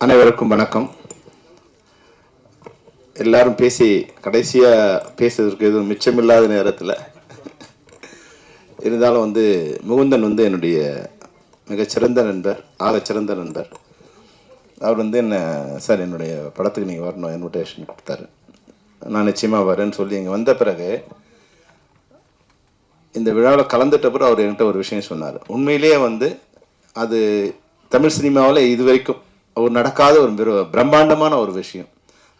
அனைவருக்கும் வணக்கம். எல்லாரும் பேசி கடைசியாக பேசுறதுக்கு எதுவும் மிச்சமில்லாத நேரத்தில் இருந்தாலும் முகுந்தன் என்னுடைய மிகச்சிறந்த நண்பர், ஆகச்சிறந்த நண்பர். அவர் என்ன சார் என்னுடைய படத்துக்கு நீங்கள் வரணும் இன்விடேஷன் கொடுத்தாரு. நான் நிச்சயமாக வரேன்னு சொல்லி இங்கே வந்த பிறகு இந்த விழாவில் கலந்துட்ட பிறகு அவர் என்கிட்ட ஒரு விஷயம் சொன்னார். உண்மையிலேயே அது தமிழ் சினிமாவில் இது வரைக்கும் ஒரு நடக்காத ஒரு பிரம்மாண்டமான ஒரு விஷயம்.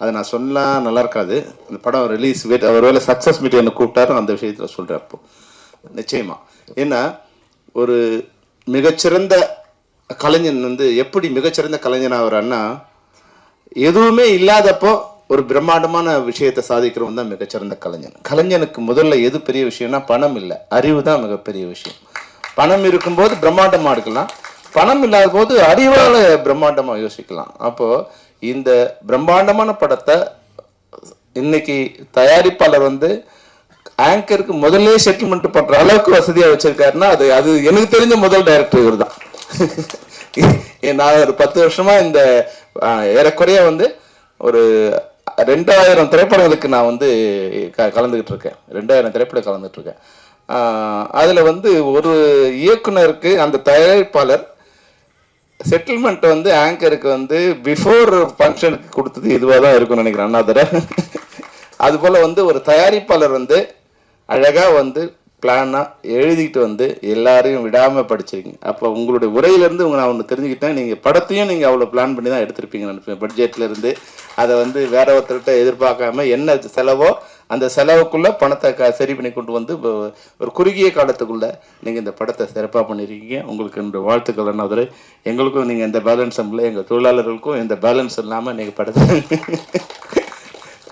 அதை நான் சொன்னால் நல்லா இருக்காது. அந்த படம் ரிலீஸ் அவர் வேலை சக்ஸஸ் மீட் என்ன கூப்பிட்டாரோ அந்த விஷயத்தில் சொல்கிறேன். அப்போ நிச்சயமாக ஏன்னா ஒரு மிகச்சிறந்த கலைஞன் எப்படி மிகச்சிறந்த கலைஞனாக வரான்னா, எதுவுமே இல்லாதப்போ ஒரு பிரம்மாண்டமான விஷயத்தை சாதிக்கிறவன் தான் மிகச்சிறந்த கலைஞன். கலைஞனுக்கு முதல்ல எது பெரிய விஷயம்னா பணம் இல்லை, அறிவு தான் மிகப்பெரிய விஷயம். பணம் இருக்கும்போது பிரம்மாண்டமாக இருக்கலாம், பணம் இல்லாத போது அறிவால் பிரம்மாண்டமாக யோசிக்கலாம். அப்போது இந்த பிரம்மாண்டமான படத்தை இன்னைக்கு தயாரிப்பாளர் ஆங்கருக்கு முதல்ல செட்டில்மெண்ட் பண்ணுற அளவுக்கு வசதியாக வச்சிருக்காருன்னா அது எனக்கு தெரிஞ்ச முதல் டைரக்டர் இவர் தான். நான் ஒரு 10 வருஷமா இந்த ஏறக்குறைய ஒரு 2000 திரைப்படங்களுக்கு நான் கலந்துக்கிட்டு இருக்கேன். 2000 திரைப்படம் கலந்துட்டு இருக்கேன். அதில் ஒரு இயக்குனருக்கு அந்த தயாரிப்பாளர் செட்டில்மெண்ட் ஆங்கருக்கு பிஃபோர் ஃபங்க்ஷனுக்கு கொடுத்தது இதுவாக தான் இருக்கும்னு நினைக்கிறேன். அண்ணாதர அதுபோல் ஒரு தயாரிப்பாளர் அழகாக பிளானாக எழுதிக்கிட்டு எல்லாரையும் விடாமல் படிச்சிருக்கீங்க. அப்போ உங்களுடைய உரையிலேருந்து நான் ஒன்று தெரிஞ்சுக்கிட்டேன், நீங்கள் படத்தையும் நீங்கள் அவ்வளோ பிளான் பண்ணி தான் எடுத்திருப்பீங்கன்னு நினைப்பேன். பட்ஜெட்லேருந்து அதை வேற ஒருத்தர்கிட்ட எதிர்பார்க்காம என்ன செலவோ அந்த செலவுக்குள்ளே பணத்தை சரி பண்ணி கொண்டு ஒரு குறுகிய காலத்துக்குள்ளே நீங்கள் இந்த படத்தை சிறப்பாக பண்ணியிருக்கீங்க. உங்களுக்கு என்னுடைய வாழ்த்துக்கள். அண்ணாதுரை, எங்களுக்கும் நீங்கள் எந்த பேலன்ஸும் இல்லை, எங்கள் தொழிலாளர்களுக்கும் எந்த பேலன்ஸ் இல்லாமல் நீங்கள் படத்தை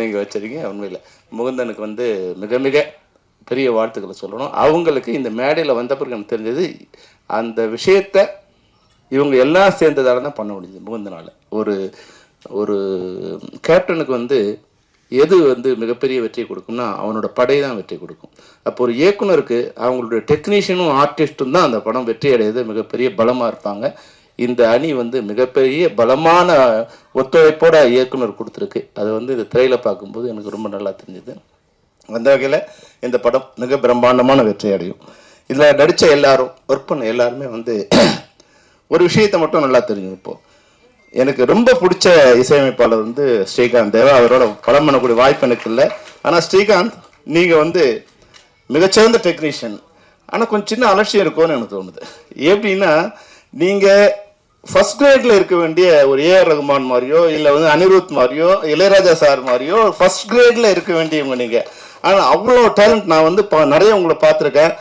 நீங்கள் வச்சுருக்கீங்க. உண்மையில் முகுந்தனுக்கு மிக மிக பெரிய வாழ்த்துக்களை சொல்லணும். அவங்களுக்கு இந்த மேடையில் வந்த பிறகு எனக்கு தெரிஞ்சது அந்த விஷயத்தை இவங்க எல்லாம் சேர்ந்ததால தான் பண்ண முடியுது. முகுந்தனால் ஒரு கேப்டனுக்கு எது மிகப்பெரிய வெற்றி கொடுக்கும்னா அவனோட படை தான் வெற்றி கொடுக்கும். அப்போ ஒரு இயக்குனருக்கு அவங்களுடைய டெக்னீஷியனும் ஆர்டிஸ்ட்டும் தான் அந்த படம் வெற்றி அடையிறது மிகப்பெரிய பலமாக இருப்பாங்க. இந்த அணி மிகப்பெரிய பலமான ஒத்துழைப்போட இயக்குனர் கொடுத்துருக்கு. அது இந்த திரையில் பார்க்கும்போது எனக்கு ரொம்ப நல்லா தெரிஞ்சுது. அந்த வகையில் இந்த படம் மிக பிரம்மாண்டமான வெற்றி அடையும். இதில் நடித்த எல்லாரும், ஒர்க் பண்ண எல்லாருமே ஒரு விஷயத்தை மட்டும் நல்லா தெரியும். இப்போது எனக்கு ரொம்ப பிடிச்ச இசையமைப்பாளர் ஸ்ரீகாந்த் தேவா. அவரோட படம் பண்ணக்கூடிய வாய்ப்பு எனக்கு இல்லை. ஆனால் ஸ்ரீகாந்த், நீங்கள் மிகச்சிறந்த டெக்னீஷியன். ஆனால் கொஞ்சம் சின்ன அலட்சியம் இருக்கும்னு எனக்கு தோணுது. எப்படின்னா, நீங்கள் ஃபர்ஸ்ட் கிரேடில் இருக்க வேண்டிய ஒரு ஏஆர் ரகுமான் மாதிரியோ இல்லை அனிருத் மாதிரியோ இளையராஜா சார் மாதிரியோ ஃபர்ஸ்ட் கிரேடில் இருக்க வேண்டியவங்க நீங்கள். ஆனால் அவ்வளோ டேலண்ட் நான் நிறைய உங்களை பார்த்துருக்கேன்.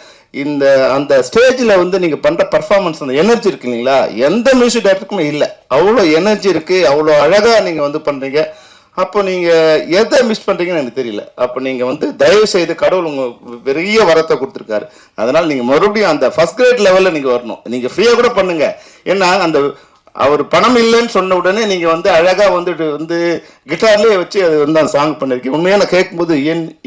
அந்த ஸ்டேஜில் நீங்கள் பண்ணுற பர்ஃபார்மன்ஸ், அந்த எனர்ஜி இருக்கு இல்லைங்களா, எந்த மியூசிக் டைரக்டருக்குமே இல்லை. அவ்வளோ எனர்ஜி இருக்குது, அவ்வளோ அழகாக நீங்கள் பண்ணுறீங்க. அப்போ நீங்கள் எதை மிஸ் பண்ணுறீங்கன்னு எனக்கு தெரியல. அப்போ நீங்கள் தயவு செய்து கடவுள் உங்கள் பெரிய வரத்தை கொடுத்துருக்காரு. அதனால் நீங்கள் மறுபடியும் அந்த ஃபர்ஸ்ட் கிரேட் லெவலில் நீங்கள் வரணும். நீங்கள் ஃப்ரீயாக கூட பண்ணுங்கள். ஏன்னா அந்த அவர் பணம் இல்லைன்னு சொன்ன உடனே நீங்கள் அழகாக கிட்டார்லேயே வச்சு அது அந்த சாங் பண்ணியிருக்கீங்க. உண்மையாக நான் கேட்கும்போது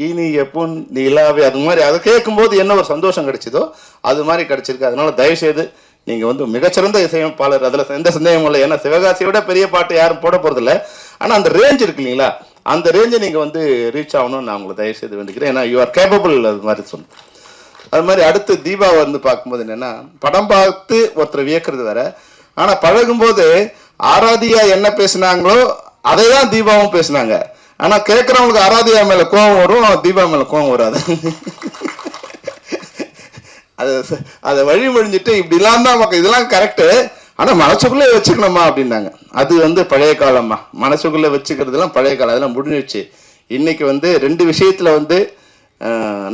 இனி எப்போ நீ இல்லாவே அது மாதிரி அதை கேட்கும்போது என்ன ஒரு சந்தோஷம் கிடைச்சிதோ அது மாதிரி கிடைச்சிருக்கு. அதனால தயவுசெய்து நீங்கள் மிகச்சிறந்த இசையமைப்பாளர், அதில் எந்த சந்தேகமும் இல்லை. ஏன்னா சிவகாசியை விட பெரிய பாட்டு யாரும் போட போகிறதில்ல. ஆனால் அந்த ரேஞ்ச் இருக்கு இல்லைங்களா, அந்த ரேஞ்சை நீங்கள் ரீச் ஆகணும்னு நான் உங்களை தயவுசெய்து வேண்டிக்கிறேன். ஏன்னா யூ ஆர் கேப்பபிள். அது மாதிரி சொன்னேன். அது மாதிரி அடுத்து தீபா பார்க்கும்போது என்னென்னா, படம் பார்த்து ஒருத்தர் வியக்கிறது வேற, ஆனால் பழகும்போது ஆராதியா என்ன பேசினாங்களோ அதை தான் தீபாவும் பேசினாங்க. ஆனால் கேட்குறவங்களுக்கு ஆராதியா மேலே கோபம் வரும், தீபா மேலே கோபம் வராது. அதை வழிமொழிஞ்சிட்டு இப்படிலாம் தான் மக்கள் இதெல்லாம் கரெக்டு, ஆனால் மனசுக்குள்ளே வச்சுக்கணுமா அப்படின்னாங்க. அது பழைய காலம்மா. மனசுக்குள்ளே வச்சுக்கிறதுலாம் பழைய காலம், அதெல்லாம் முடிஞ்சிடுச்சு. இன்னைக்கு 2 விஷயத்தில்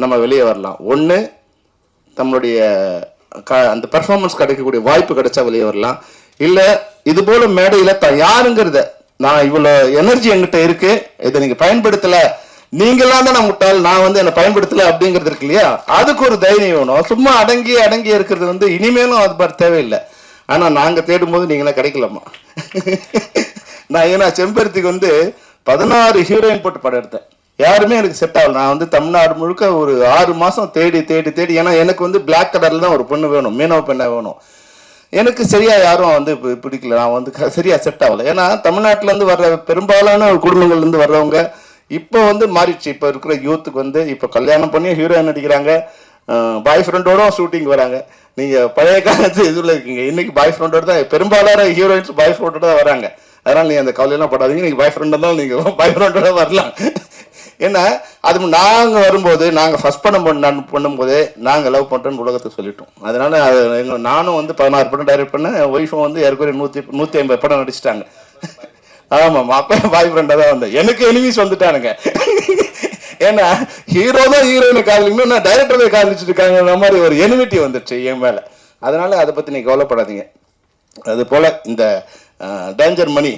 நம்ம வெளியே வரலாம். ஒன்று, நம்மளுடைய அந்த பர்ஃபார்மன்ஸ் கிடைக்கக்கூடிய வாய்ப்பு கிடைச்சா வெளியே வரலாம். இல்லை இது போல மேடையில் தான் யாருங்கிறத, நான் இவ்வளோ எனர்ஜி என்கிட்ட இருக்கு, இதை நீங்கள் பயன்படுத்தலை, நீங்களாம் தான் நான் முட்டாள், நான் என்னை பயன்படுத்தலை அப்படிங்கிறது இருக்கு இல்லையா, அதுக்கு ஒரு தைரியம் வேணும். சும்மா அடங்கி இருக்கிறது இனிமேலும் அது மாதிரி தேவையில்லை. ஆனால் நாங்கள் தேடும்போது நீங்களாம் கிடைக்கலாமா? நான் ஏன்னா செம்பருத்திக்கு 16 ஹீரோயின் போட்டு படம் எடுத்தேன். யாருமே எனக்கு செட் ஆகல. நான் தமிழ்நாடு முழுக்க ஒரு 6 மாதம் தேடி தேடி தேடி, ஏன்னா எனக்கு பிளாக் கலரில் தான் ஒரு பொண்ணு வேணும், மீனவ பெண்ணாக வேணும். எனக்கு சரியா யாரும் வந்து பிடிக்கல. நான் வந்து சரியா செட் ஆகலை. ஏன்னா தமிழ்நாட்டிலேருந்து வர்ற பெரும்பாலான குடும்பங்கள்லேருந்து வர்றவங்க இப்போ வந்து மாறிடுச்சு. இப்போ இருக்கிற யூத்துக்கு வந்து இப்போ கல்யாணம் பண்ணி ஹீரோயின் நடிக்கிறாங்க, பாய் ஃப்ரெண்டோட ஷூட்டிங் வராங்க. நீங்கள் பழைய காலத்து இதில் இருக்கீங்க. இன்னைக்கு பாய் ஃப்ரெண்டோட தான் பெரும்பாலான ஹீரோயின்ஸ் பாய் ஃப்ரெண்டோட தான் வராங்க. அதனால் நீங்கள் அந்த கவலையெல்லாம் படாதீங்க. நீங்கள் பாய் ஃப்ரெண்டாக தான் நீங்கள் பாய் ஃப்ரெண்டோட வரலாம். ஏன்னா அது நாங்கள் வரும்போது நாங்கள் ஃபஸ்ட் பண்ணும்போது நாங்கள் லவ் பண்ணுறோன்னு உலகத்துக்கு சொல்லிட்டோம். அதனால நானும் வந்து 16 படம் டைரக்ட் பண்ணேன். ஒய்ஃபும் வந்து ஏற்கனவே 150 படம் நடிச்சிட்டாங்க. ஆமாம், அப்போ பாய் ஃப்ரெண்டாக தான் வந்தேன். எனக்கு எனிமீஸ் வந்துட்டானுங்க. ஏன்னா ஹீரோ தான் ஹீரோயினை காதலிக்கணும், நான் டைரக்டரை காதலிச்சுட்டு இருக்காங்கிற மாதிரி ஒரு எனிமிட்டி வந்துடுச்சு என் மேலே. அதனால அதை பற்றி நீங்கள் கவலைப்படாதீங்க. அது போல் இந்த டேஞ்சர் மணி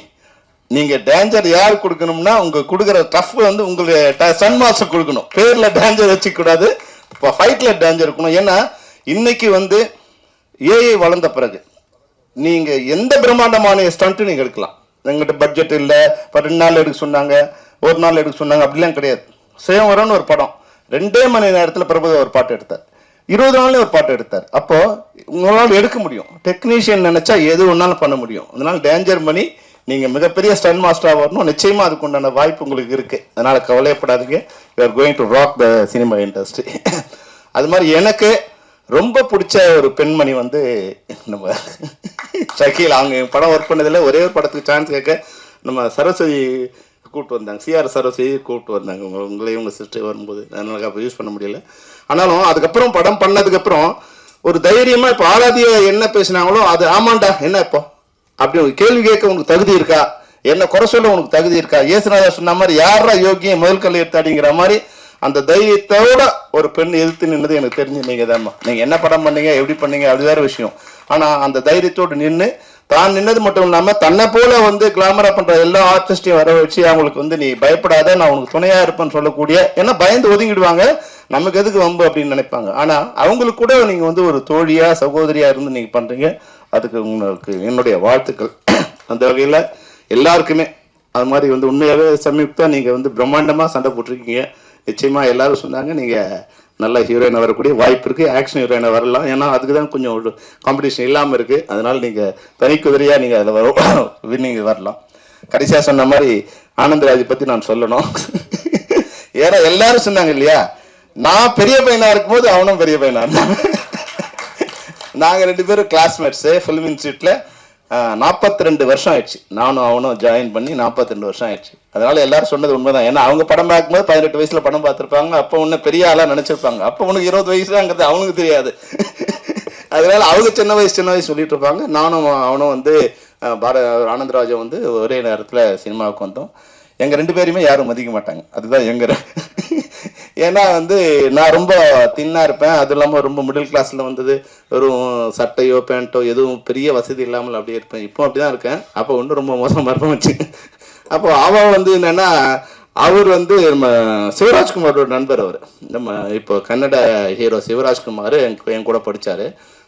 நீங்கள் டேஞ்சர் யார் கொடுக்கணும்னா உங்கள் கொடுக்குற டஃப் வந்து உங்களுக்கு சன் மாஸ்டர் கொடுக்கணும். பேரில் டேஞ்சர் வச்சுக்கூடாது, இப்போ ஃபைட்டில் டேஞ்சர் இருக்கணும். ஏன்னா இன்னைக்கு வந்து ஏஐ வளர்ந்த பிறகு நீங்கள் எந்த பிரம்மாண்டமான ஸ்டண்ட்டு நீங்கள் எடுக்கலாம். எங்கிட்ட பட்ஜெட் இல்லை, இப்போ 2 நாள் எடுக்க சொன்னாங்க, 1 நாள் எடுக்க சொன்னாங்க, அப்படிலாம் கிடையாது. சுயம்வரம்னு ஒரு படம் 2 மணி நேரத்தில் பிரபுதா ஒரு பாட்டு எடுத்தார், 20 நாள்லேயே ஒரு பாட்டு எடுத்தார். அப்போது உங்களால் எடுக்க முடியும். டெக்னீஷியன் நினச்சா எது ஒன்றாலும் பண்ண முடியும். அதனால் டேஞ்சர் மணி நீங்கள் மிகப்பெரிய ஸ்டன் மாஸ்டராக வரணும். நிச்சயமாக அதுக்கு உண்டான வாய்ப்பு உங்களுக்கு இருக்குது. அதனால் கவலையப்படாதீங்க. You are going to rock the cinema industry. அது மாதிரி எனக்கு ரொம்ப பிடிச்ச ஒரு பெண்மணி வந்து நம்ம ஷக்கீல். அவங்க படம் ஒர்க் பண்ணதில் ஒரே ஒரு படத்துக்கு சான்ஸ் கேட்க நம்ம சரஸ்வதி கூப்பிட்டு வந்தாங்க, சிஆர் சரஸ்வதி கூப்பிட்டு வந்தாங்க. உங்களையும் உங்கள் சிஸ்டர் வரும்போது அதனால அப்போ யூஸ் பண்ண முடியல. ஆனாலும் அதுக்கப்புறம் படம் பண்ணதுக்கப்புறம் ஒரு தைரியமாக இப்போ ஆராதியா என்ன பேசினாங்களோ அது ஆமாண்டா என்ன இப்போ அப்படி ஒரு கேள்வி கேட்க உனக்கு தகுதி இருக்கா, என்ன குறை சொல்ல உனக்கு தகுதி இருக்கா, ஏசுநாதா சொன்ன மாதிரி யாரா யோகியம் முதல் கல் எடுத்தாடிங்கிற மாதிரி அந்த தைரியத்தோட ஒரு பெண் எதிர்த்து நின்னது எனக்கு தெரிஞ்சு நீங்கள் தான்மா. நீங்கள் என்ன படம் பண்ணீங்க, எப்படி பண்ணீங்க, அது வேறு விஷயம். ஆனால் அந்த தைரியத்தோடு நின்று தான் நின்னது மட்டும் இல்லாமல் தன்னை போல வந்து கிளாமரா பண்ணுற எல்லா ஆர்டிஸ்டையும் வர வச்சு அவங்களுக்கு வந்து நீ பயப்படாத, நான் உனக்கு துணையாக இருப்பேன்னு சொல்லக்கூடிய, ஏன்னா பயந்து ஒதுங்கிடுவாங்க, நமக்கு எதுக்கு வம்பு அப்படின்னு நினைப்பாங்க. ஆனால் அவங்களுக்கு கூட நீங்கள் வந்து ஒரு தோழியாக சகோதரியாக இருந்து நீங்கள் பண்ணுறீங்க. அதுக்கு உங்களுக்கு என்னுடைய வாழ்த்துக்கள். அந்த வகையில் எல்லாருக்குமே அது மாதிரி வந்து உண்மையாகவே சமீபத்தா நீங்கள் வந்து பிரம்மாண்டமாக சண்டை போட்டிருக்கீங்க. நிச்சயமாக எல்லாரும் சொன்னாங்க நீங்கள் நல்ல ஹீரோயினை வரக்கூடிய வாய்ப்பு இருக்குது, ஆக்ஷன் ஹீரோயினை வரலாம். ஏன்னா அதுக்கு தான் கொஞ்சம் ஒரு காம்படிஷன் இல்லாமல் இருக்குது. அதனால் நீங்கள் தனிக்குதிரையாக நீங்கள் அதில் வின்னிங் வரலாம். கடைசியாக சொன்ன மாதிரி ஆனந்தராஜை பற்றி நான் சொல்லணும். ஏன்னா எல்லாரும் சொன்னாங்க இல்லையா, நான் பெரிய பையனாக இருக்கும்போது அவனும் பெரிய பையனாக இருந்தான். நாங்கள் 2 பேரும் கிளாஸ்மேட்ஸு. ஃபிலிம் இன்ஸ்டியூட்டில் 42 வருஷம் ஆயிடுச்சு. நானும் அவனும் ஜாயின் பண்ணி 42 வருஷம் ஆயிடுச்சு. அதனால எல்லாரும் சொன்னது உண்மைதான். ஏன்னா அவங்க படம் பார்க்கும்போது 18 வயசுல படம் பார்த்துருப்பாங்க. அப்போ ஒன்று பெரிய ஆளாக நினச்சிருப்பாங்க. அப்போ உனக்கு 20 வயசுங்கிறது அவனுக்கு தெரியாது. அதனால அவங்க சின்ன வயசு சொல்லிட்டு இருப்பாங்க. நானும் அவனும் வந்து ஆனந்தராஜை வந்து ஒரே நேரத்தில் சினிமாவுக்கு வந்தோம். எங்கள் 2 பேரையுமே யாரும் மதிக்க மாட்டாங்க. அதுதான் எங்கிற. ஏன்னா வந்து நான் ரொம்ப தின்னாக இருப்பேன். அது இல்லாமல் ரொம்ப மிடில் கிளாஸில் வந்தது. வெறும் சட்டையோ பேண்ட்டோ எதுவும் பெரிய வசதி இல்லாமல் அப்படியே இருப்பேன். இப்போ அப்படி தான் இருக்கேன். அப்போ ஒன்றும் ரொம்ப மோசமாக இருப்பேன் வச்சு. அப்போ அவன் வந்து என்னென்னா, அவர் வந்து நம்ம சிவராஜ்குமாரோட நண்பர். அவர் நம்ம இப்போ கன்னட ஹீரோ சிவராஜ்குமார் என் கூட படித்தார்.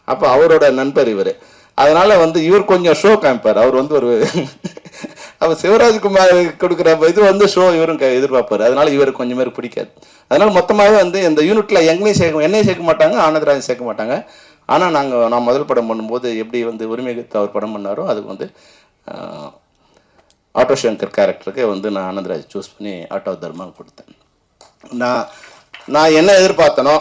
அப்போ அவரோட நண்பர் இவர். அதனால் வந்து இவர் கொஞ்சம் ஷோ காமிப்பார். அவர் வந்து ஒரு அவர் சிவராஜ்குமார் கொடுக்குற இது வந்து ஷோ இவரும் எதிர்பார்ப்பார். அதனால இவருக்கு கொஞ்சம் பேருக்கு பிடிக்காது. அதனால மொத்தமாகவே வந்து இந்த யூனிட்ல என்னையும் சேர்க்க மாட்டாங்க, ஆனந்தராஜன் சேர்க்க மாட்டாங்க. ஆனால் நான் முதல் படம் பண்ணும்போது எப்படி வந்து உரிமைக்கு அவர் படம் பண்ணாரோ அதுக்கு வந்து ஆட்டோ சங்கர் கேரக்டருக்கு வந்து நான் ஆனந்தராஜ் சூஸ் பண்ணி ஆட்டோ தர்மா கொடுத்தேன். நான் என்ன எதிர்பார்த்தனோ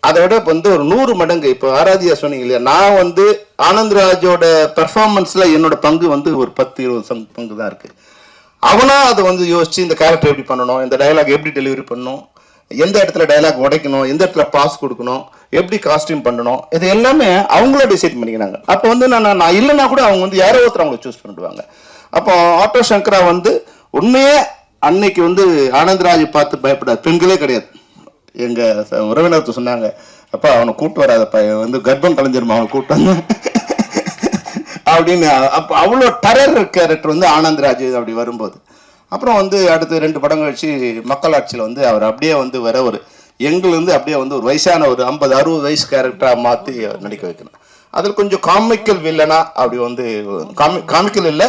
அதை விட வந்து ஒரு 100 மடங்கு. இப்போ ஆராதியா சொன்னீங்க இல்லையா, நான் வந்து ஆனந்தராஜோட பெர்ஃபார்மன்ஸில் என்னோட பங்கு வந்து ஒரு 10-20 பங்கு தான் இருக்குது. அவனா அதை வந்து யோசிச்சு இந்த கேரக்டர் எப்படி பண்ணணும், இந்த டைலாக் எப்படி டெலிவரி பண்ணணும், எந்த இடத்துல டைலாக் உடைக்கணும், எந்த இடத்துல பாஸ் கொடுக்கணும், எப்படி காஸ்டியூம் பண்ணணும், இது எல்லாமே அவங்கள டிசைட் பண்ணிக்கிறாங்க. அப்போ வந்து நான் இல்லைன்னா கூட அவங்க வந்து யாரோ ஒருத்தர் அவங்களை சூஸ் பண்ணிடுவாங்க. அப்போ ஆட்டோ சங்கரா வந்து உண்மையே அன்னைக்கு வந்து ஆனந்தராஜை பார்த்து பயப்படாது பெண்களே கிடையாது. எங்கள் உறவினர்த்து சொன்னாங்க, அப்பா அவனை கூப்பிட்டு வராதப்பா, வந்து கர்ப்பம் கலைஞ்சிருமா அவனை கூப்பிட்டு வந்து அப்படின்னு. அப்போ அவ்வளோ டரர் கேரக்டர் வந்து ஆனந்தராஜ் அப்படி வரும்போது. அப்புறம் வந்து அடுத்து 2 படம் கழிச்சு மக்களாட்சியில் வந்து அவர் அப்படியே வந்து வர ஒரு எங்களுக்கு அப்படியே வந்து ஒரு வயசான ஒரு 50-60 வயசு கேரக்டராக மாற்றி நடிக்க வைக்கணும். அதில் கொஞ்சம் காமிக்கல் வில்லனா அப்படி வந்து காமிக்கல் இல்லை,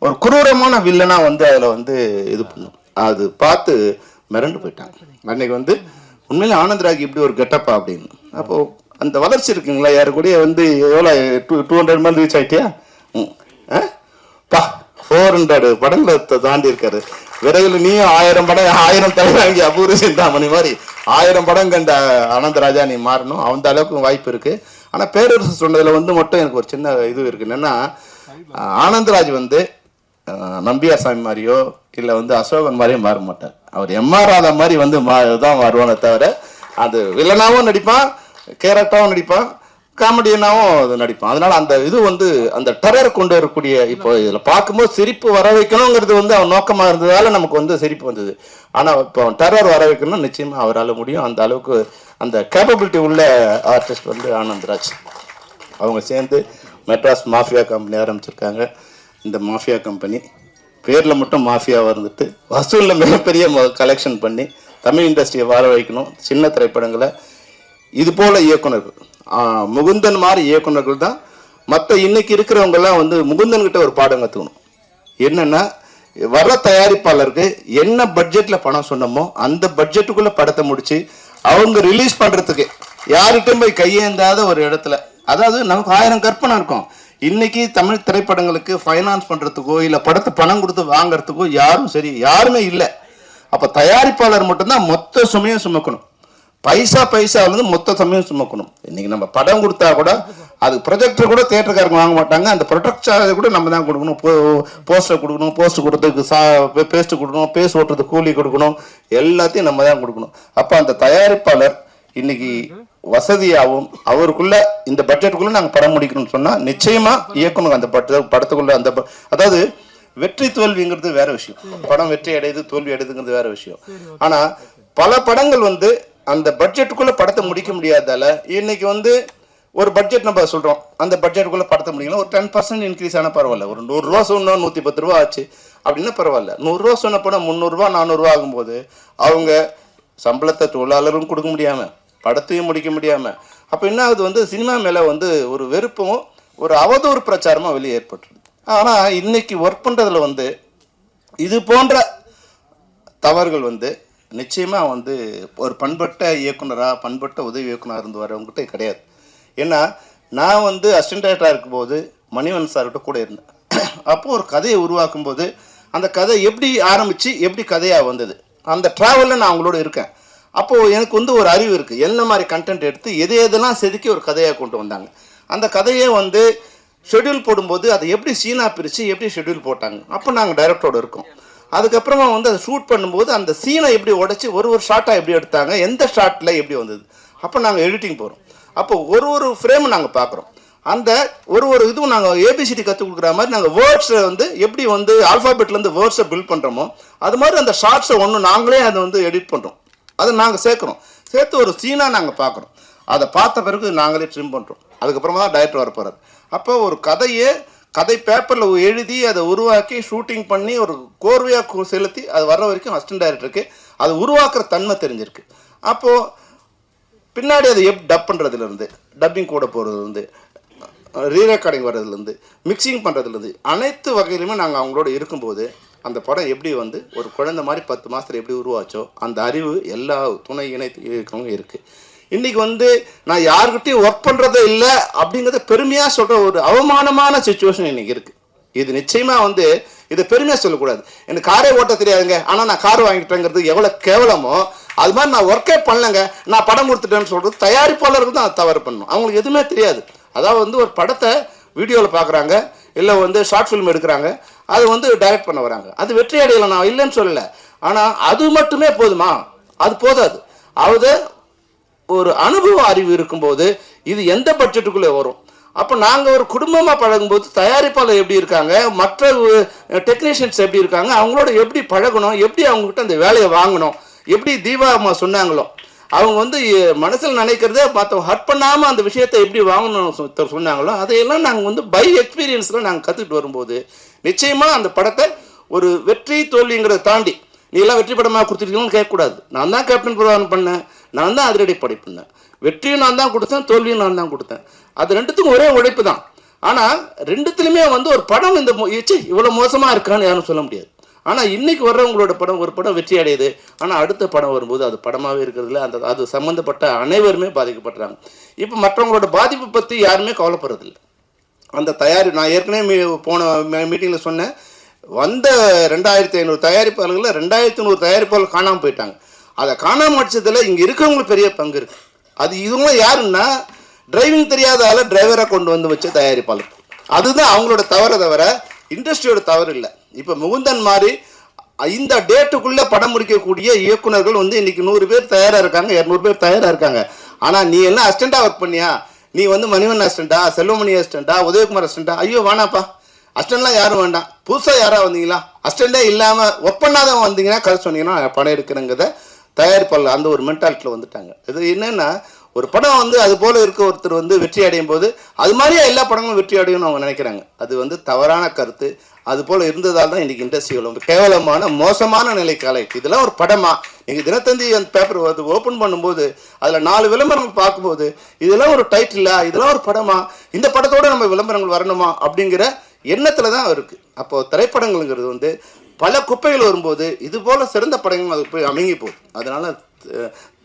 ஒரு குரூரமான வில்லனா வந்து அதில் வந்து இது பண்ணும். அது பார்த்து மிரண்டு போயிட்டாங்க. அன்னைக்கு வந்து உண்மையிலே ஆனந்தராஜ் இப்படி ஒரு கெட்டப்பா அப்படின்னு. அப்போது அந்த வளர்ச்சி இருக்குங்களா, யாரு கூட வந்து எவ்வளோ 200 மேலே ரீச் ஆகிட்டியா? பா 400 படங்களை தாண்டி இருக்காரு. விரைவில் நீயும் 1000 படம் 1000 தலைவாங்கி அபூர்வ சிந்தாமணி மாதிரி 1000 படம் கண்ட ஆனந்தராஜா நீ மாறணும். அந்த அளவுக்கு வாய்ப்பு இருக்கு. ஆனால் பேரரசு சொன்னதில் வந்து மட்டும் எனக்கு ஒரு சின்ன இது இருக்கு. என்னன்னா ஆனந்தராஜ் வந்து நம்பியாசாமி மாதிரியோ இல்லை வந்து அசோகன் மாதிரியோ மாற மாட்டார். அவர் எம்ஆர் ராதா மாதிரி வந்து தான் வருவானே தவிர, அது வில்லனாவும் நடிப்பான், கேரக்டராகவும் நடிப்பான், காமெடியனாகவும் அது நடிப்பான். அதனால அந்த இது வந்து அந்த டெரர் கொண்டு வரக்கூடிய, இப்போ இதில் பார்க்கும்போது சிரிப்பு வர வைக்கணுங்கிறது வந்து அவன் நோக்கமாக இருந்ததால நமக்கு வந்து சிரிப்பு வந்தது. ஆனால் இப்போ டெரர் வர வைக்கணும்னா நிச்சயமாக அவரால் முடியும். அந்த அளவுக்கு அந்த கேப்பபிலிட்டி உள்ள ஆர்டிஸ்ட் வந்து ஆனந்தராஜ். அவங்க சேர்ந்து மெட்ராஸ் மாஃபியா கம்பெனி ஆரம்பிச்சிருக்காங்க. இந்த மாஃபியா கம்பெனி பேரில் மட்டும் மாஃபியாவாக இருந்துட்டு வசூலில் மிகப்பெரிய கலெக்ஷன் பண்ணி தமிழ் இண்டஸ்ட்ரியை வாழ வைக்கணும். சின்ன திரைப்படங்களை இது போல் இயக்குனர்கள், முகுந்தன் மாதிரி இயக்குனர்கள் தான் மற்ற இன்னைக்கு இருக்கிறவங்கெல்லாம் வந்து முகுந்தன்கிட்ட ஒரு பாடம் கற்றுக்கணும். என்னென்னா, வர தயாரிப்பாளருக்கு என்ன பட்ஜெட்டில் பணம் சொன்னமோ அந்த பட்ஜெட்டுக்குள்ளே படத்தை முடித்து அவங்க ரிலீஸ் பண்ணுறதுக்கு யார்கிட்டையும் போய் கையேந்தாத ஒரு இடத்துல, அதாவது நமக்கு 1000 கற்பனை இருக்கும். இன்னைக்கு தமிழ் திரைப்படங்களுக்கு ஃபைனான்ஸ் பண்ணுறதுக்கோ இல்லை படத்தை பணம் கொடுத்து வாங்கிறதுக்கோ யாருமே இல்லை. அப்போ தயாரிப்பாளர் மட்டும்தான் மொத்த சுமையும் சுமக்கணும். பைசா வந்து மொத்த சமயம் சுமக்கணும். இன்னைக்கு நம்ம படம் கொடுத்தா கூட அது ப்ரொஜெக்டர் கூட தியேட்டருக்காரங்க வாங்க மாட்டாங்க. அந்த ப்ரொடக்ட் சார்ஜ் கூட நம்ம தான் கொடுக்கணும். போஸ்டர் கொடுக்கணும், போஸ்ட் கொடுத்ததுக்கு பேஸ்ட் கொடுக்கணும், பேஸ்ட் ஓட்டுறதுக்கு கூலி கொடுக்கணும், எல்லாத்தையும் நம்ம தான் கொடுக்கணும். அப்போ அந்த தயாரிப்பாளர் இன்னைக்கு வசதியாகவும் அவருக்குள்ள இந்த பட்ஜெட்டுக்குள்ள நாங்கள் படம் முடிக்கணும்னு சொன்னால் நிச்சயமா இயக்கணும். அந்த படத்துக்குள்ள அந்த அதாவது வெற்றி தோல்விங்கிறது வேற விஷயம். படம் வெற்றி அடையுது தோல்வி அடையுதுங்கிறது வேற விஷயம். ஆனா பல படங்கள் வந்து அந்த பட்ஜெட்டுக்குள்ள படத்தை முடிக்க முடியாதால இன்னைக்கு வந்து ஒரு பட்ஜெட் நம்ம சொல்றோம், அந்த பட்ஜெட்டுக்குள்ள படத்தை முடிக்கணும். ஒரு 10% இன்க்ரீஸ் ஆனால் பரவாயில்ல. ஒரு 100 ரூபா சொன்னோம் 110 ரூபா ஆச்சு அப்படின்னா பரவாயில்ல. 100 ரூபா சொன்ன படம் 300 ரூபா 400 ரூபா ஆகும்போது அவங்க சம்பளத்தை தொழிலாளரும் கொடுக்க முடியாம படத்தையும் முடிக்க முடியாம, அப்போ என்ன ஆகுது வந்து சினிமா மேல வந்து ஒரு வெறுப்பும் ஒரு அவதூறு பிரச்சாரமும் வெளியே ஏற்பட்டுருது. ஆனால் இன்னைக்கு ஒர்க் பண்றதுல வந்து இது போன்ற தவறுகள் வந்து நிச்சயமா வந்து ஒரு பண்பட்ட இயக்குனரா பண்பட்ட உதவி இயக்குனராக இருந்து வரவங்ககிட்ட கிடையாது. ஏன்னா நான் வந்து அசிஸ்டன்ட் டைரக்டராக இருக்கும்போது மணிவன் சார்கிட்ட கூட இருந்தேன். அப்போது ஒரு கதையை உருவாக்கும் போது அந்த கதை எப்படி ஆரம்பித்து எப்படி கதையாக வந்தது அந்த ட்ராவலில் நான் அவங்களோட இருக்கேன். அப்போது எனக்கு வந்து ஒரு அறிவு இருக்குது, என்ன மாதிரி கண்டென்ட் எடுத்து எதெல்லாம் செதுக்கி ஒரு கதையாக கொண்டு வந்தாங்க. அந்த கதையை வந்து ஷெட்யூல் போடும்போது அதை எப்படி சீனாக பிரித்து எப்படி ஷெட்யூல் போட்டாங்க. அப்போ நாங்கள் டைரக்டரோடு இருக்கோம். அதுக்கப்புறமா வந்து அதை ஷூட் பண்ணும்போது அந்த சீனை எப்படி உடைச்சி ஒரு ஷார்ட்டாக எப்படி எடுத்தாங்க, எந்த ஷார்ட்டில் எப்படி வந்தது. அப்போ நாங்கள் எடிட்டிங் போகிறோம். அப்போ ஒரு ஃப்ரேமை நாங்கள் பார்க்குறோம். அந்த ஒரு இதுவும் நாங்கள் ஏபிசிடி கற்றுக் கொடுக்குற மாதிரி நாங்கள் வேர்ட்ஸை வந்து எப்படி வந்து ஆல்ஃபாபெட்லேருந்து வேர்ட்ஸை பில்ட் பண்ணுறோமோ அது மாதிரி அந்த ஷார்ட்ஸை நாங்களே அதை வந்து எடிட் பண்ணுறோம். அதை நாங்கள் சேர்த்து ஒரு சீனாக நாங்கள் பார்க்குறோம். அதை பார்த்த பிறகு நாங்களே ட்ரிம் பண்ணுறோம். அதுக்கப்புறமா தான் டைரக்டர் வர போகிறார். அப்போ ஒரு கதை பேப்பரில் எழுதி அதை உருவாக்கி ஷூட்டிங் பண்ணி ஒரு கோர்வையாக செலுத்தி அது வர்ற வரைக்கும் அசிஸ்டன்ட் டைரக்டருக்கு அது உருவாக்குற தன்மை தெரிஞ்சிருக்கு. அப்போது பின்னாடி அதை டப் பண்ணுறதுலேருந்து டப்பிங் கூட போகிறதுலேருந்து ரீரெக்கார்டிங் வர்றதுலேருந்து மிக்சிங் பண்ணுறதுலேருந்து அனைத்து வகையிலுமே நாங்கள் அவங்களோட இருக்கும்போது அந்த படம் எப்படி வந்து ஒரு குழந்தை மாதிரி 10 மாதத்தில் எப்படி உருவாச்சோ அந்த அறிவு எல்லா துணை இணைத்து இருக்கிறவங்க இருக்குது. இன்றைக்கி வந்து நான் யாருக்கிட்டையும் ஒர்க் பண்ணுறதே இல்லை அப்படிங்கிறத பெருமையாக சொல்கிற ஒரு அவமானமான சுச்சுவேஷன் இன்றைக்கி இருக்குது. இது நிச்சயமாக வந்து இதை பெருமையாக சொல்லக்கூடாது. எனக்கு காரே ஓட்ட தெரியாதுங்க ஆனால் நான் கார் வாங்கிட்டேங்கிறது எவ்வளோ கேவலமோ அது மாதிரி நான் ஒர்க்கே பண்ணலைங்க நான் படம் கொடுத்துட்டேன்னு சொல்கிறது தயாரிப்பாளருக்கு தான் தவறு பண்ணணும். அவங்களுக்கு எதுவுமே தெரியாது. அதாவது வந்து ஒரு படத்தை வீடியோவில் பார்க்குறாங்க இல்லை வந்து ஷார்ட் ஃபிலிம் எடுக்கிறாங்க, அது வந்து டைரக்ட் பண்ண வராங்க, அது வெற்றி அடையலை, நான் இல்லைன்னு சொல்லலை. ஆனால் அது மட்டுமே போதுமா? அது போதாது. அது ஒரு அனுபவ அறிவு இருக்கும்போது இது எந்த பட்ஜெட்டுக்குள்ளே வரும். அப்போ நாங்கள் ஒரு குடும்பமாக பழகும்போது தயாரிப்பாளர் எப்படி இருக்காங்க, மற்ற டெக்னீஷியன்ஸ் எப்படி இருக்காங்க, அவங்களோட எப்படி பழகணும், எப்படி அவங்ககிட்ட அந்த வேலையை வாங்கணும், எப்படி தீபா அம்மா சொன்னாங்களோ அவங்க வந்து மனசில் நினைக்கிறத மற்ற ஹர்ட் பண்ணாமல் அந்த விஷயத்தை எப்படி வாங்கணும் சொன்னாங்களோ அதையெல்லாம் நாங்கள் வந்து பை எக்ஸ்பீரியன்ஸில் நாங்கள் கற்றுக்கிட்டு வரும்போது நிச்சயமாக அந்த படத்தை ஒரு வெற்றி தோல்விங்கிறத தாண்டி நீ எல்லாம் வெற்றி படமாக கொடுத்துருக்கீங்கன்னு கேட்கக்கூடாது. நான் தான் கேப்டன் பிரபாகரன் பண்ணேன், நான் தான் அதிரடி படை பண்ணேன், வெற்றியும் நான் தான் கொடுத்தேன், தோல்வியும் நான் தான் கொடுத்தேன். அது ரெண்டுத்துக்கும் ஒரே உழைப்பு தான். ஆனால் ரெண்டுத்துலையுமே வந்து ஒரு படம் இந்த இவ்வளோ மோசமாக இருக்கான்னு யாரும் சொல்ல முடியாது. ஆனால் இன்றைக்கி வர்றவங்களோட படம் ஒரு படம் வெற்றி அடையுது, ஆனால் அடுத்த படம் வரும்போது அது படமாகவே இருக்கிறதுல அது சம்மந்தப்பட்ட அனைவருமே பாதிக்கப்படுறாங்க. இப்போ மற்றவங்களோட பாதிப்பை பற்றி யாருமே கவலைப்படுறதில்லை. அந்த நான் ஏற்கனவே போன மீட்டிங்கில் சொன்னேன், வந்த 2500 தயாரிப்பாளர்களில் 2100 தயாரிப்பாளர்கள் காணாமல் போயிட்டாங்க. அதை காணாமல் அடிச்சதில் இங்கே இருக்கிறவங்களுக்கு பெரிய பங்கு இருக்குது. அது இவங்களும் யாருன்னா, டிரைவிங் தெரியாத ஆளை டிரைவராக கொண்டு வந்து வச்ச தயாரிப்பாளர். அதுதான் அவங்களோட தவிர இண்டஸ்ட்ரியோட தவறு இல்லை. இப்போ முகுந்தன் மாதிரி இந்த டேட்டுக்குள்ளே படம் முடிக்கக்கூடிய இயக்குநர்கள் வந்து இன்றைக்கி 100 பேர் தயாராக இருக்காங்க, 200 பேர் தயாராக இருக்காங்க. ஆனால் நீ எல்லாம் அசிஸ்டண்ட்டாக ஒர்க் பண்ணியா? நீ வந்து மணிவன் அசிஸ்டண்டா, செல்வமணி அசிஸ்டண்டா, உதயகுமார் அசிஸ்டண்டா? ஐயோ வேணாப்பா, அசிஸ்டண்ட்லாம் யாரும் வேண்டாம். புதுசாக யாராக வந்தீங்களா? அசிஸ்டண்டே இல்லாமல் ஒர்க் பண்ணாதவங்க வந்தீங்கன்னா கதை சொன்னீங்கன்னா படம் எடுக்கிறங்கிறத தயாரிப்பாளர் அந்த ஒரு மென்டாலிட்டியில் வந்துட்டாங்க. இது என்னென்னா, ஒரு படம் வந்து அது போல் இருக்க ஒருத்தர் வந்து வெற்றி அடையும் போது அது மாதிரியே எல்லா படங்களும் வெற்றி அடையும்னு அவங்க நினைக்கிறாங்க. அது வந்து தவறான கருத்து. அது போல் இருந்ததால் தான் இன்றைக்கி இண்டஸ்ட்ரியில் கேவலமான மோசமான நிலைக்கு ஆளாயிடுச்சு. இதெல்லாம் ஒரு படமா? நீங்கள் தினத்தந்தி அந்த பேப்பர் வந்து ஓப்பன் பண்ணும்போது அதில் 4 விளம்பரங்கள் பார்க்கும்போது இதெல்லாம் ஒரு டைட்டிலா, இதெல்லாம் ஒரு படமா, இந்த படத்தோடு நம்ம விளம்பரங்கள் வரணுமா அப்படிங்கிற எண்ணத்தில் தான் இருக்குது. அப்போது திரைப்படங்கள்ங்கிறது வந்து பல குப்பைகள் வரும்போது இது போல் சிறந்த படங்கள் அது போய் அமைங்கி போகுது. அதனால்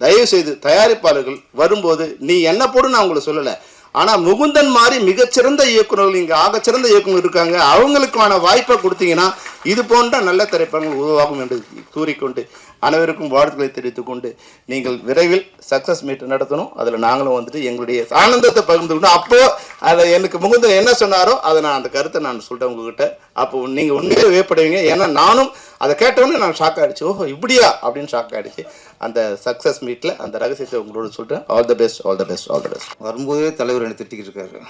தயவுசெய்து தயாரிப்பாளர்கள் வரும்போது நீ என்ன போடு நான் உங்களை சொல்லலை, ஆனால் முகுந்தன் மாதிரி மிகச்சிறந்த இயக்குநர்கள் இங்கே ஆகச்சிறந்த இயக்குநர் இருக்காங்க, அவங்களுக்கான வாய்ப்பை கொடுத்தீங்கன்னா இது போன்ற நல்ல திரைப்படங்கள் உருவாகும் என்று கூறிக்கொண்டு அனைவருக்கும் வாழ்த்துக்களை தெரிவித்துக்கொண்டு நீங்கள் விரைவில் சக்ஸஸ் மீட் நடத்தணும். அதில் நாங்களும் வந்துட்டு எங்களுடைய ஆனந்தத்தை பகிர்ந்துக்கணும். அப்போது அதை எனக்கு முகுந்தன் என்ன சொன்னாரோ அதை நான் அந்த கருத்தை நான் சொல்கிறேன் உங்ககிட்ட. அப்போ நீங்கள் உண்மையிலே வியப்படுவீங்க. ஏன்னா நானும் அதை கேட்டவுடனே நான் ஷாக் ஆகிடுச்சு. ஓஹோ இப்படியா அப்படின்னு ஷாக் ஆகிடுச்சு. அந்த சக்ஸஸ் மீட்டில் அந்த ரகசியத்தை உங்களோட சொல்கிறேன். All the best, all the best, all the best. வரும்போதே தலைவர் என்னை திட்டிக்கிட்டு இருக்காரு,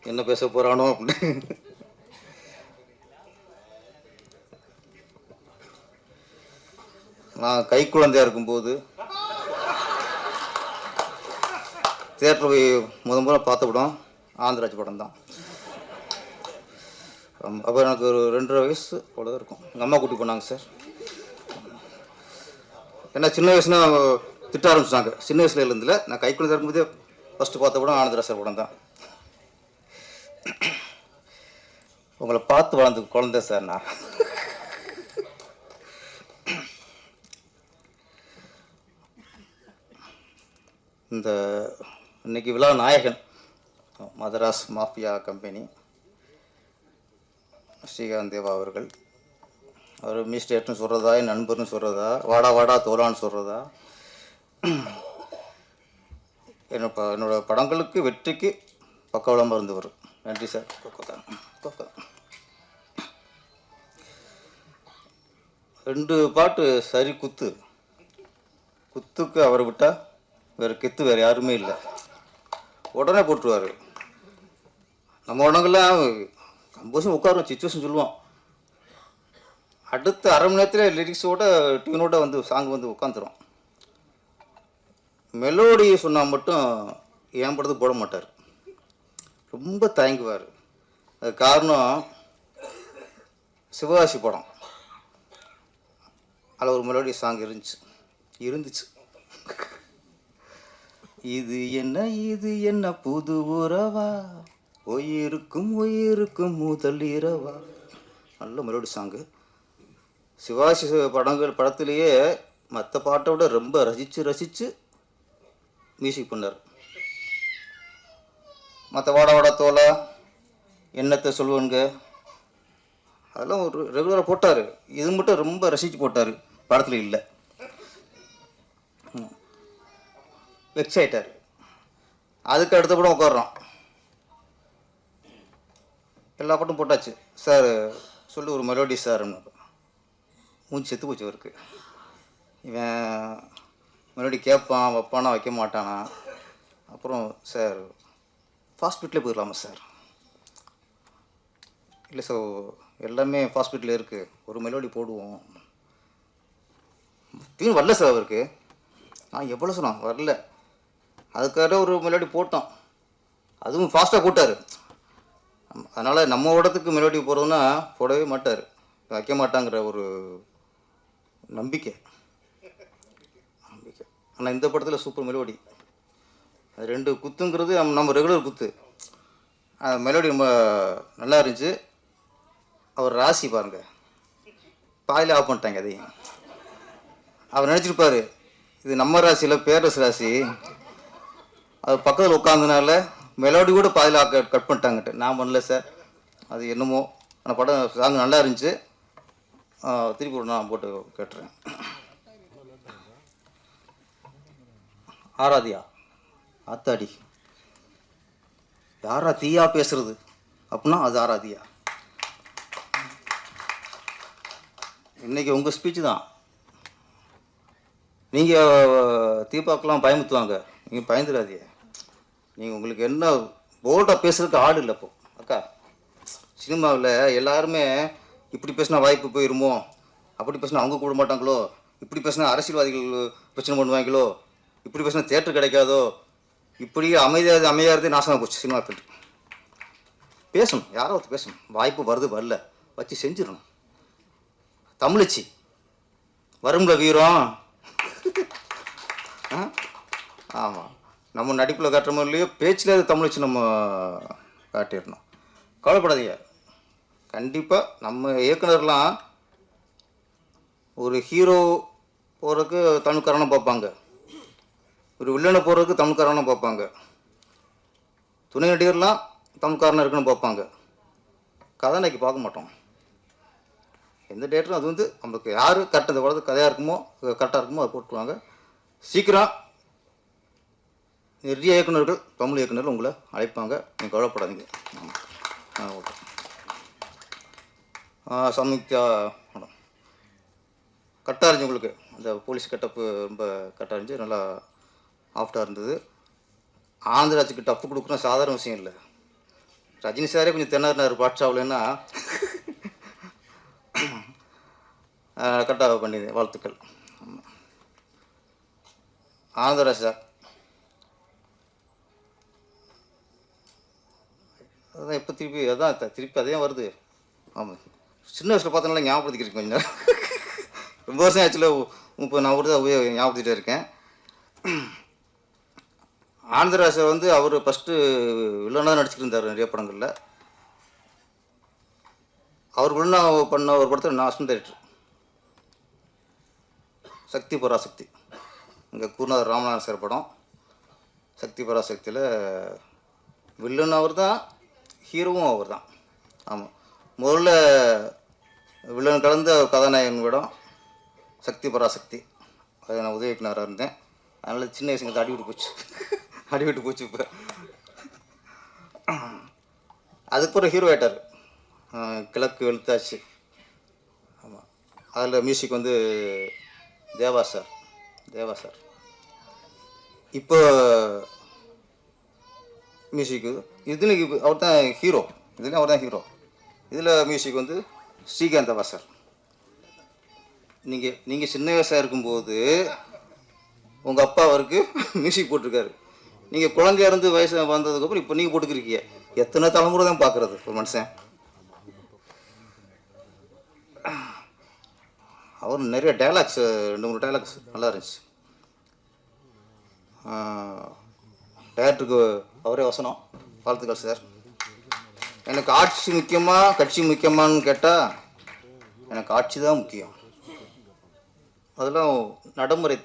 என்ன பேச போகிறானோ அப்படின்னு. நான் கை குழந்தையாக இருக்கும்போது தியேட்டர் போய் முதல்ல பார்த்த படம் ஆந்திராஜ் படம் தான். அப்போ எனக்கு ஒரு 2.5 வயசு அவ்வளோதான் இருக்கும். எங்கள் அம்மா கூட்டி போனாங்க சார். ஏன்னா சின்ன வயசுனா திட்ட ஆரம்பிச்சிட்டாங்க. சின்ன வயசுல இருந்தில்ல, நான் கை குழந்தை இருக்கும்போதே ஃபஸ்ட்டு பார்த்த படம் ஆனந்தராஜ் சார் படம் தான். உங்களை பார்த்து வளர்ந்து குழந்தை சார் நான். இந்த இன்னைக்கு விழா நாயகன் மதராஸ் மாஃபியா கம்பெனி ஸ்ரீகாந்த் தேவா அவர்கள். அவர் மிஸ்டேட்னு சொல்கிறதா, என் நண்பர்னு சொல்கிறதா, வாடா வாடா தோலான்னு சொல்கிறதா, என்னோட படங்களுக்கு வெற்றிக்கு பக்கவளமாக இருந்தவர். நன்றி சார். கொக்கோ 2 பாட்டு சரி குத்துக்கு அவரை விட்டால் வேறு கெத்து வேறு யாருமே இல்லை. உடனே போட்டுருவார். நம்ம உடங்கெல்லாம் கம்போஸும் உட்காருவோம், சிச்சுவேஷன் சொல்லுவோம், அடுத்த அரை மணி நேரத்தில் லிரிக்ஸோட டியூனோட வந்து சாங் வந்து உட்காந்துரும். மெலோடி சொன்னால் மட்டும் ஏன் படத்துக்கு போட மாட்டார், ரொம்ப தயங்குவார். அது காரணம் சிவகாசி படம், அதில் ஒரு மெலோடி சாங் இருந்துச்சு. இது என்ன புது உறவா, உயிருக்கும் முதல் இரவா. நல்ல மெலோடி சாங்கு. சிவாஜி படத்துலேயே மற்ற பாட்டை விட ரொம்ப ரசித்து மியூசிக் பண்ணார். மற்ற வாடா தோலை, என்னத்தை சொல்லுவனுங்க, அதெல்லாம் ஒரு ரெகுலராக போட்டார். இது மட்டும் ரொம்ப ரசித்து போட்டார். படத்தில் இல்லை, வெக்ஸ் ஆகிட்டார். அதுக்கு அடுத்த படம் உட்காடுறோம், எல்லா பாட்டும் போட்டாச்சு. சார் சொல்லி ஒரு மெலோடி சார், மூஞ்சி செத்து போச்சு அவருக்கு. இவன் மெலோடி கேட்பான், வைப்பானா, வைக்க மாட்டானா. அப்புறம் சார் ஃபாஸ்ட் பீட்லேயே போயிடலாமா சார்? இல்லை சார், எல்லாமே ஃபாஸ்ட் பீட்டில் இருக்குது, ஒரு மெலோடி போடுவோம். தீன் வரல சார் அவருக்கு. எவ்வளோ சொன்னான், வரல. அதுக்காக ஒரு மெலோடி போட்டோம், அதுவும் ஃபாஸ்ட்டாக போட்டார். அதனால் நம்ம இடத்துக்கு மெலோடி போடுறதுன்னா போடவே மாட்டார், வைக்க மாட்டாங்கிற ஒரு நம்பிக்கை. ஆனால் இந்த படத்தில் சூப்பர் மெலோடி. அது 2 குத்துங்கிறது நம்ம ரெகுலர் குத்து. மெலோடி ரொம்ப நல்லா இருந்துச்சு. அவர் ராசி பாருங்கள், பாதியில் ஆஃப் பண்ணிட்டாங்க அதையும். அவர் நினச்சிருப்பார் இது நம்ம ராசியில் பேரரசு ராசி, அது பக்கத்தில் உட்காந்தனால மெலோடி கூட பாதியில் கட் பண்ணிட்டாங்கட்டு. நான் பண்ணல சார், அது என்னமோ. ஆனால் படம் சாங் நல்லா இருந்துச்சு. திருப்பி ஒரு நான் போட்டு கேட்டுறேன். ஆராதியா ஆத்தாடி, யாரா தீயா பேசுறது அப்படின்னா அது ஆராதியா. இன்னைக்கு உங்கள் ஸ்பீச்சு தான். நீங்கள் தீபாக்கெலாம் பயமுத்துவாங்க, நீங்கள் பயந்துடாதீங்க. நீங்கள் உங்களுக்கு என்ன போல்டாக பேசுறதுக்கு ஆடு இல்லை. இப்போ அக்கா சினிமாவில் எல்லாருமே இப்படி பேசினா வாய்ப்பு போயிருமோ, அப்படி பேசினா அவங்க கூட மாட்டாங்களோ, இப்படி பேசினா அரசியல்வாதிகள் பிரச்சனை பண்ணுவாங்களோ, இப்படி பேசினா தேட்டர் கிடைக்காதோ, இப்படி அமைதியாகிறதே நாசமாக போச்சு சினிமா ஃபீல்டு. பேசணும், யாரோ ஒருத்தர் பேசணும். வாய்ப்பு வருது வரல வச்சு செஞ்சிடணும். தமிழச்சி வரும்ல வீரம். ஆமாம், நம்ம நடிப்பில் காட்டுற மாதிரிலையோ பேச்சில் அது தமிழச்சி நம்ம காட்டிடணும். கவலைப்படாதீங்க, கண்டிப்பாக நம்ம இயக்குனர்லாம் ஒரு ஹீரோ போகிறதுக்கு தமிழ்காரனை பார்ப்பாங்க, ஒரு வில்லனை போகிறதுக்கு தமிழ்காரனை பார்ப்பாங்க, துணை நடிகர்லாம் தமிழ்காரனாக இருக்குன்னு பார்ப்பாங்க. கதாநாயகி பார்க்க மாட்டோம். எந்த டேட்டரும் அது வந்து நம்மளுக்கு யார் கரெக்டாக இந்த படத்துக்கு கதையாக இருக்குமோ கரெக்டாக இருக்குமோ அதை போட்டுருவாங்க. சீக்கிரம் நிறைய இயக்குநர்கள் தமிழ் இயக்குநர்கள் உங்களை அழைப்பாங்க, நீங்கள் கவலைப்படாதீங்க. ஓகே. சம்யுக்தா மேடம் கரெக்டாக இருந்துச்சு. உங்களுக்கு அந்த போலீஸ் கட்டப்பு ரொம்ப கரெக்டாக இருந்துச்சு, நல்லா ஆஃப்டாக இருந்தது. ஆந்திராஜுக்கு டப்பு கொடுக்குறோம் சாதாரண விஷயம் இல்லை. ரஜினி சாரே கொஞ்சம் திணறினார் பாட்ஷாவில்னா. கரெக்டாக பண்ணிது, வாழ்த்துக்கள். ஆந்திராஜ் சார் அதான் இப்போ திருப்பி அதே வருது. ஆமாம், சின்ன வயசில் பார்த்தனால ஞாபகப்படுத்திக்கிறேன். கொஞ்சம் நேரம் ரொம்ப வருஷம் ஆக்சுவலாக 30-40 தான் ஞாபகப்படுத்திகிட்டே இருக்கேன். ஆந்திராஜ் சார் வந்து அவர் ஃபஸ்ட்டு வில்லனாக நடிச்சுட்டு இருந்தார் நிறைய படங்களில். அவர் வில்லனாக பண்ண ஒரு படத்தில் நான் அசிஸ்டன்ட் டைரக்டர். சக்தி பராசக்தி, இங்கே குருநாதர் ராமநாதன் சார் படம். சக்தி பராசக்தியில் வில்லன் அவர் தான், ஹீரோவும் அவர் தான். ஆமாம், முதல்ல வில்லன் கலந்த ஒரு கதாநாயகன் விடம் சக்தி பராசக்தி. அதை நான் உதவி இயக்குனராக இருந்தேன். அதனால் சின்ன வயசுங்க அடிவிட்டு போச்சு. இப்போ அதுக்கப்புறம் ஹீரோ ஆயிட்டார், கிழக்கு வெளுத்தாச்சு. ஆமாம், அதில் மியூசிக் வந்து தேவா சார். இப்போ மியூசிக்கு இதில் அவர் தான் ஹீரோ, இதில் மியூசிக் வந்து ஸ்ரீகாந்த் வாசர். நீங்கள் சின்ன வயசாக இருக்கும்போது உங்கள் அப்பா அவருக்கு மியூசிக் போட்டிருக்காரு. நீங்கள் குழந்தையா இருந்து வயசு வந்ததுக்கப்புறம் இப்போ நீங்கள் போட்டுக்கிறீங்க. எத்தனை தலைமுறை தான் பார்க்குறது ஒரு மனுஷன். அவர் நிறைய டைலாக்ஸ், 2-3 டைலாக்ஸ் நல்லா இருந்துச்சு. டேரக்டருக்கு அவரே வசனம். வாழ்த்துக்கள் சார். எனக்கு ஆட்சி முக்கியமா கட்சி முக்கியமானு கேட்டால் எனக்கு ஆட்சி தான் முக்கியம். அதெல்லாம் நடைமுறை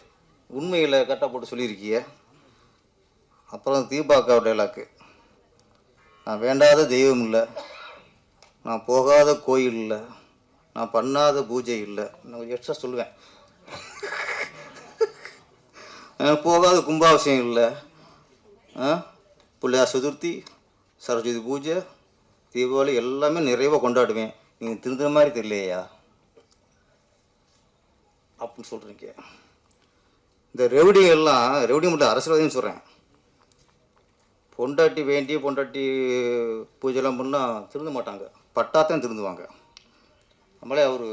உண்மையில் கரெக்டாக போட்டு சொல்லியிருக்கீங்க. அப்புறம் தீபாக்கா டைலாக்கு, நான் வேண்டாத தெய்வம் இல்லை, நான் போகாத கோயில் இல்லை, நான் பண்ணாத பூஜை இல்லை. நான் எக்ஸ்ட்ரா சொல்லுவேன், போகாத கும்பாபிஷேகம் இல்லை, பிள்ளையார் சதுர்த்தி, சரஸ்வதி பூஜை, தீபாவளி எல்லாமே நிறைவாக கொண்டாடுவேன். நீங்கள் திருந்துற மாதிரி தெரியலையா அப்படின்னு சொல்கிறீங்க. இந்த ரெவடி மட்டும் அரசியல்வாதின்னு சொல்கிறேன். பொண்டாட்டி பூஜைலாம் பண்ணால் திருந்த மாட்டாங்க, பட்டாத்தான் திருந்துவாங்க. நம்மளே அவர்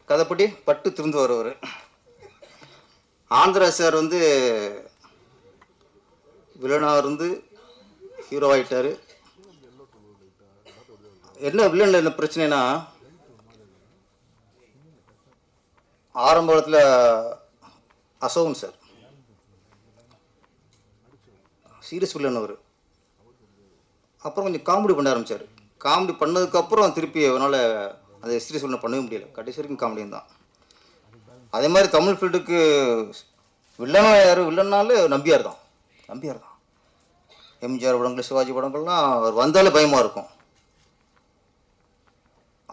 கதைப்படி பட்டு திருந்து வரவர். ஆந்திரா சார் வந்து வில்லனாக இருந்து ஹீரோ ஆகிட்டார். என்ன வில்லனில் என்ன பிரச்சனைனா, ஆரம்பத்தில் அசோகன் சார் சீரியஸ் வில்லன் அவர். அப்புறம் கொஞ்சம் காமெடி பண்ண ஆரம்பித்தார். காமெடி பண்ணதுக்கப்புறம் திருப்பி அவனால் அதை சீரியஸ் ஒன்று பண்ணவே முடியல. கடைசி வரைக்கும் காமெடியன் தான். அதே மாதிரி தமிழ் ஃபீல்டுக்கு வில்லனா யார்? வில்லன்னாலே நம்பியார் தான். நம்பியார் தான். எம்ஜிஆர் படங்கள், சிவாஜி படங்கள்லாம் அவர் வந்தாலே பயமாக இருக்கும்.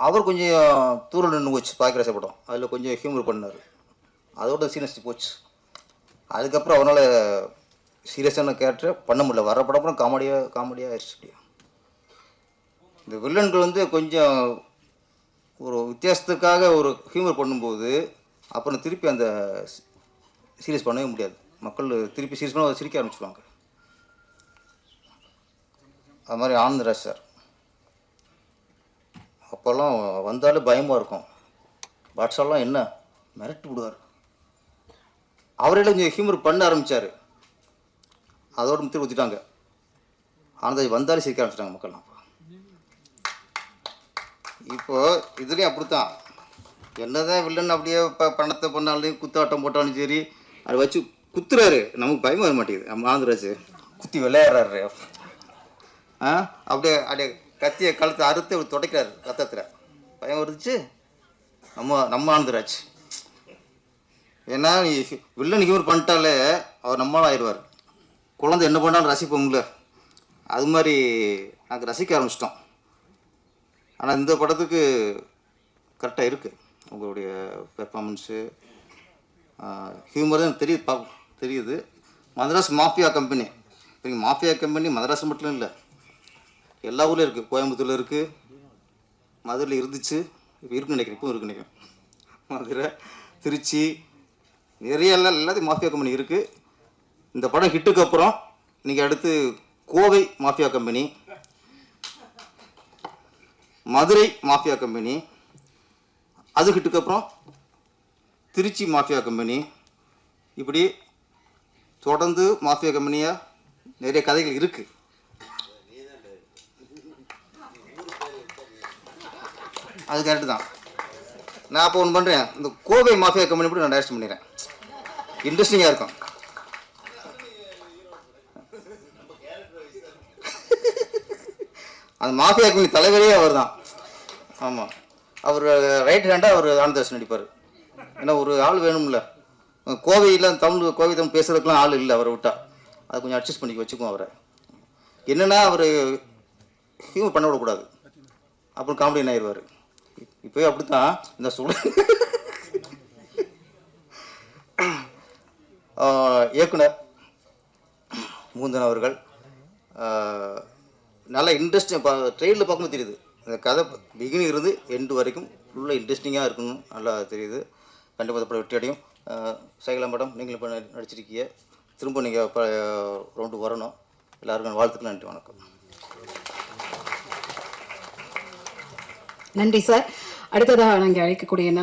அவர் கொஞ்சம் தூரம் நின்று போச்சு பாக்கிராச படம். அதில் கொஞ்சம் ஹியூமர் பண்ணார். அதோட சீரியஸ் போச்சு. அதுக்கப்புறம் அவனால் சீரியஸான கேரக்டர் பண்ண முடியல. வர படம் காமெடியாக ஆயிடுச்சு. அப்படியே இந்த வில்லன்கள் வந்து கொஞ்சம் ஒரு வித்தியாசத்துக்காக ஒரு ஹியூமர் பண்ணும்போது அப்புறம் திருப்பி அந்த சீரியஸ் பண்ணவே முடியாது. மக்கள் திருப்பி சீரியஸ் பண்ண சிரிக்க ஆரம்பிச்சுடுவாங்க. அது மாதிரி ஆனந்தராஜ் சார் அப்போல்லாம் வந்தாலே பயமாக இருக்கும். பாட்ஷாலாம் என்ன மிரட்டி விடுவார். அவரையில கொஞ்சம் ஹியூமர் பண்ண ஆரம்பித்தார். அதோட முத்திர ஊற்றிட்டாங்க. ஆனந்தராஜ் வந்தாலே சிரிக்க ஆரம்பிச்சிட்டாங்க மக்கள்லாம். இப்போது இதுலேயும் அப்படித்தான். என்னதான் வில்லன் அப்படியே பணத்தை பண்ணாலும் குத்தாட்டம் போட்டாலும் சரி அதை வச்சு குத்துறாரு. நமக்கு பயமாக வர மாட்டேங்குது. நம்ம ஆனந்தராஜ் குத்தி விளையாடுறாரு. அப்படியே அப்படியே கத்தியை கழுத்தை அறுத்து அப்படி துடைக்கிறாரு ரத்தத்தில். பயம் வருதுச்சு நம்ம ஆனந்தராஜ். ஏன்னா நீ வில்லன் ஹியூமர் பண்ணிட்டாலே அவர் நம்மளால் ஆயிடுவார். குழந்தை என்ன பண்ணாலும் ரசிப்போம்ல, அது மாதிரி நாங்கள் ரசிக்க ஆரம்பிச்சிட்டோம். ஆனால் இந்த படத்துக்கு கரெக்டாக இருக்குது உங்களுடைய பெர்ஃபார்மன்ஸு, ஹியூமர் தான் தெரியுது. Madras mafia company, mafia company Madras மட்டும் இல்லை, எல்லா ஊர்லேயும் இருக்குது. கோயம்புத்தூரில் இருக்குது, மதுரையில் இருந்துச்சு, இப்போ இருக்குன்னு நினைக்கிறேன். இப்போ இருக்குன்னு நினைக்கிறேன். மதுரை, திருச்சி, நிறைய எல்லாத்தையும் மாஃபியா கம்பெனி இருக்குது. இந்த படம் ஹிட்டுக்கு அப்புறம் இன்றைக்கி அடுத்து Kovai mafia company, Madurai mafia company, அது ஹிட்டுக்கு அப்புறம் திருச்சி மாஃபியா கம்பெனி, இப்படி தொடர்ந்து மாஃபியா கம்பெனியாக நிறைய கதைகள் இருக்குது. அது கரெக்டு தான். நான் அப்போ ஒன்று பண்ணுறேன், இந்த கோவை மாஃபியா கம்பெனி கூட நான் டைரக்ஷன் பண்ணிடுறேன். இன்ட்ரெஸ்டிங்காக இருக்கும். அந்த மாஃபியா கம்பெனி தலைவரே அவர் தான். ஆமாம், அவர் ரைட் ஹேண்டாக அவர் ஆனந்தராஜ் நடிப்பார். ஏன்னா ஒரு ஆள் வேணும்ல. கோவை தமிழ் பேசுகிறதுக்குலாம் ஆள் இல்லை அவரை விட்டா. அதை கொஞ்சம் அட்ஜஸ்ட் பண்ணி வச்சுக்குவோம் அவரை. என்னென்னா அவர் ஹியூமர் பண்ண விடக்கூடாது, அப்புறம் காமெடியன் ஆயிடுவார். இப்போயே அப்படி தான் இந்த இயக்குனர் முகுந்தன் அவர்கள் நல்லா இன்ட்ரெஸ்டிங். ட்ரெயினில் பார்க்கும்போது தெரியுது இந்த கதை பிகினிங் இருந்து எண்டு வரைக்கும் ஃபுல்லாக இன்ட்ரெஸ்டிங்காக இருக்கணும், நல்லா தெரியுது. கண்டிப்பாக இந்த படம் வெற்றி அடையும். சைகலா மேடம், நீங்களும் இப்போ நடிச்சிருக்கீங்க. திரும்ப நீங்கள் ரவுண்டு வரணும். எல்லாருக்கும் வாழ்த்துக்கள். நன்றி, வணக்கம். நன்றி சார். அடுத்ததாக நாங்கள் அழைக்கக்கூடிய என்ன